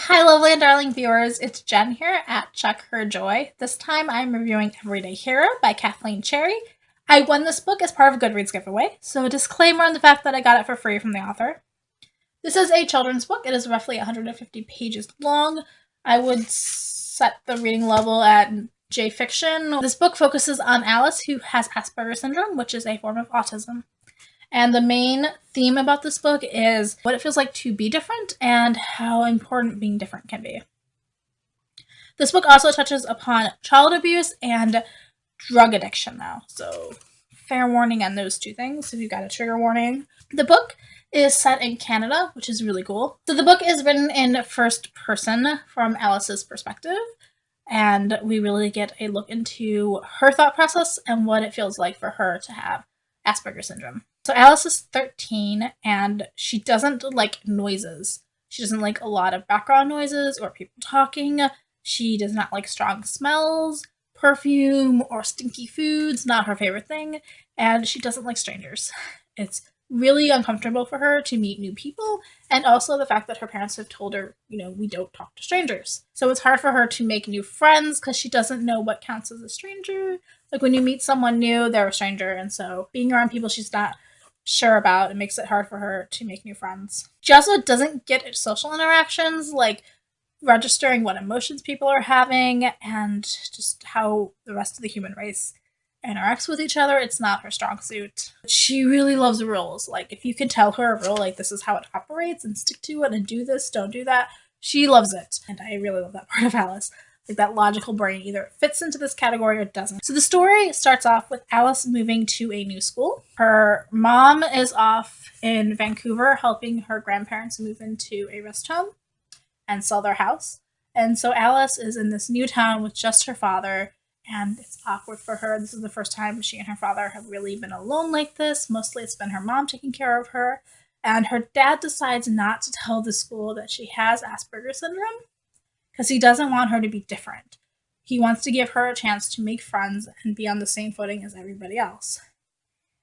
Hi, lovely and darling viewers. It's Jen here at Chuck Her Joy. This time I'm reviewing Everyday Hero by Kathleen Cherry. I won this book as part of a Goodreads giveaway, so a disclaimer on the fact that I got it for free from the author. This is a children's book. It is roughly 150 pages long. I would set the reading level at J fiction. This book focuses on Alice, who has Asperger syndrome, which is a form of autism. And the main theme about this book is what it feels like to be different and how important being different can be. This book also touches upon child abuse and drug addiction, though. So, fair warning on those two things if you've got a trigger warning. The book is set in Canada, which is really cool. So, the book is written in first person from Alice's perspective. And we really get a look into her thought process and what it feels like for her to have Asperger syndrome. So Alice is 13 and she doesn't like noises. She doesn't like a lot of background noises or people talking. She does not like strong smells, perfume, or stinky foods, not her favorite thing. And she doesn't like strangers. It's really uncomfortable for her to meet new people, and also the fact that her parents have told her, we don't talk to strangers. So it's hard for her to make new friends because she doesn't know what counts as a stranger. Like when you meet someone new, they're a stranger, and so being around people she's not sure about, it makes it hard for her to make new friends. She also doesn't get social interactions, like registering what emotions people are having and just how the rest of the human race interacts with each other. It's not her strong suit. She really loves rules. Like if you can tell her a rule, like this is how it operates and stick to it and do this, don't do that, she loves it. And I really love that part of Alice. Like that logical brain either fits into this category or doesn't. So the story starts off with Alice moving to a new school. Her mom is off in Vancouver helping her grandparents move into a rest home and sell their house. And so Alice is in this new town with just her father, and it's awkward for her. This is the first time she and her father have really been alone like this. Mostly it's been her mom taking care of her. And her dad decides not to tell the school that she has Asperger syndrome because he doesn't want her to be different. He wants to give her a chance to make friends and be on the same footing as everybody else.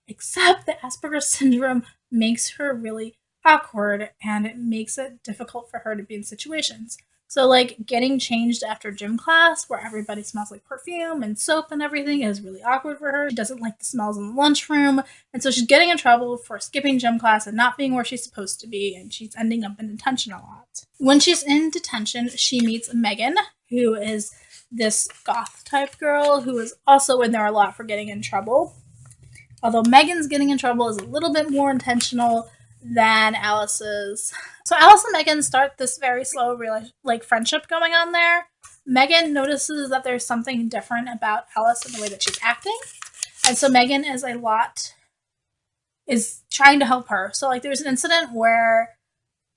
Except that Asperger syndrome makes her really awkward, and it makes it difficult for her to be in situations. So, like, getting changed after gym class where everybody smells like perfume and soap and everything is really awkward for her. She doesn't like the smells in the lunchroom, and so she's getting in trouble for skipping gym class and not being where she's supposed to be, and she's ending up in detention a lot. When she's in detention, she meets Megan, who is this goth-type girl who is also in there a lot for getting in trouble. Although Megan's getting in trouble is a little bit more intentional than Alice's. So Alice and Megan start this very slow friendship going on there. Megan notices that there's something different about Alice in the way that she's acting. And so Megan is trying to help her. So there's an incident where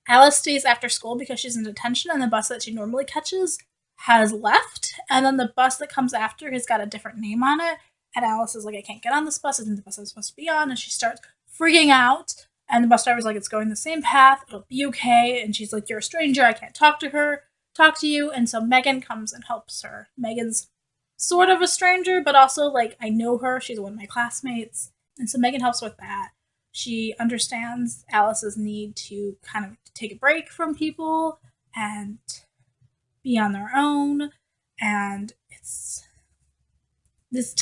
Alice stays after school because she's in detention, and the bus that she normally catches has left. And then the bus that comes after has got a different name on it. And Alice is like, I can't get on this bus. Isn't the bus I'm supposed to be on? And she starts freaking out. And the bus driver's like, it's going the same path. It'll be okay. And she's like, you're a stranger. I can't talk to you. And so Megan comes and helps her. Megan's sort of a stranger, but also I know her. She's one of my classmates. And so Megan helps with that. She understands Alice's need to kind of take a break from people and be on their own. And it's this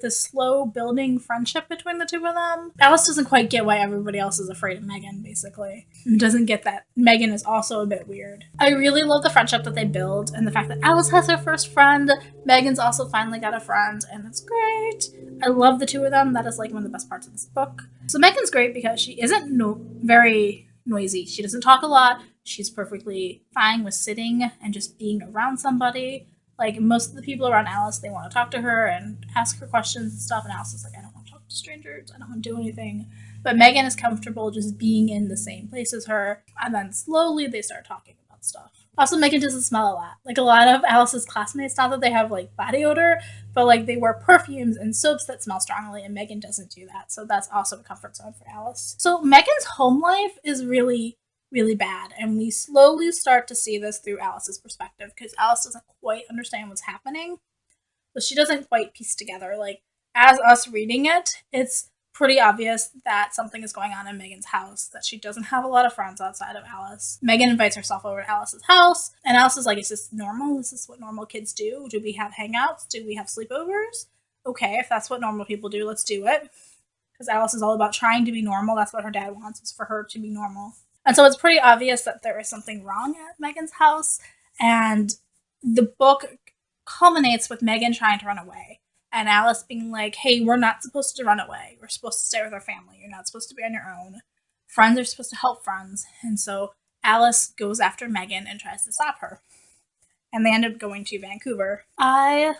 slow building friendship between the two of them. Alice doesn't quite get why everybody else is afraid of Megan, basically. And doesn't get that Megan is also a bit weird. I really love the friendship that they build and the fact that Alice has her first friend. Megan's also finally got a friend, and it's great. I love the two of them. That is one of the best parts of this book. So Megan's great because she isn't very noisy. She doesn't talk a lot. She's perfectly fine with sitting and just being around somebody. Most of the people around Alice, they want to talk to her and ask her questions and stuff, and Alice is like, I don't want to talk to strangers, I don't want to do anything. But Megan is comfortable just being in the same place as her, and then slowly they start talking about stuff. Also, Megan doesn't smell a lot. A lot of Alice's classmates, not that they have body odor, but they wear perfumes and soaps that smell strongly, and Megan doesn't do that. So that's also a comfort zone for Alice. So Megan's home life is really bad, and we slowly start to see this through Alice's perspective because Alice doesn't quite understand what's happening, so she doesn't quite piece together. As us reading it, it's pretty obvious that something is going on in Megan's house, that she doesn't have a lot of friends outside of Alice. Megan invites herself over to Alice's house, and Alice is like, is this normal? Is this what normal kids do? Do we have hangouts? Do we have sleepovers? Okay, if that's what normal people do, let's do it. Because Alice is all about trying to be normal. That's what her dad wants, is for her to be normal. And so it's pretty obvious that there is something wrong at Megan's house, and the book culminates with Megan trying to run away. And Alice being like, hey, we're not supposed to run away. We're supposed to stay with our family. You're not supposed to be on your own. Friends are supposed to help friends. And so Alice goes after Megan and tries to stop her. And they end up going to Vancouver. I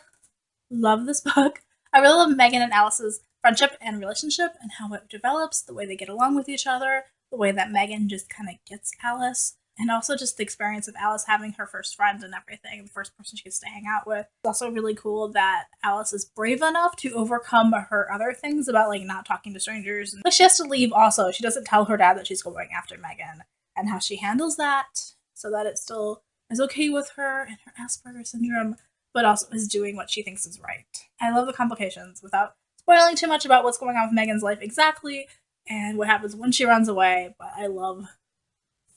love this book. I really love Megan and Alice's friendship and relationship and how it develops, the way they get along with each other, the way that Megan just kind of gets Alice. And also just the experience of Alice having her first friend and everything, the first person she gets to hang out with. It's also really cool that Alice is brave enough to overcome her other things about, like, not talking to strangers. But she has to leave also. She doesn't tell her dad that she's going after Megan, and how she handles that so that it still is okay with her and her Asperger syndrome, but also is doing what she thinks is right. I love the complications without spoiling too much about what's going on with Megan's life exactly and what happens when she runs away, but I love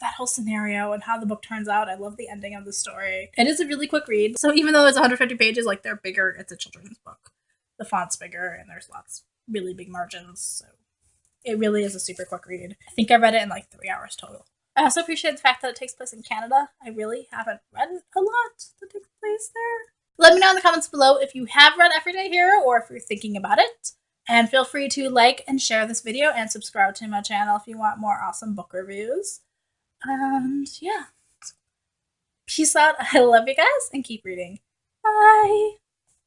that whole scenario and how the book turns out. I love the ending of the story. It is a really quick read. So even though it's 150 pages, like, they're bigger, it's a children's book. The font's bigger and there's lots really big margins. So it really is a super quick read. I think I read it in like 3 hours total. I also appreciate the fact that it takes place in Canada. I really haven't read a lot that takes place there. Let me know in the comments below if you have read Everyday Hero or if you're thinking about it. And feel free to like and share this video and subscribe to my channel if you want more awesome book reviews. And yeah, peace out. I love you guys and keep reading. Bye.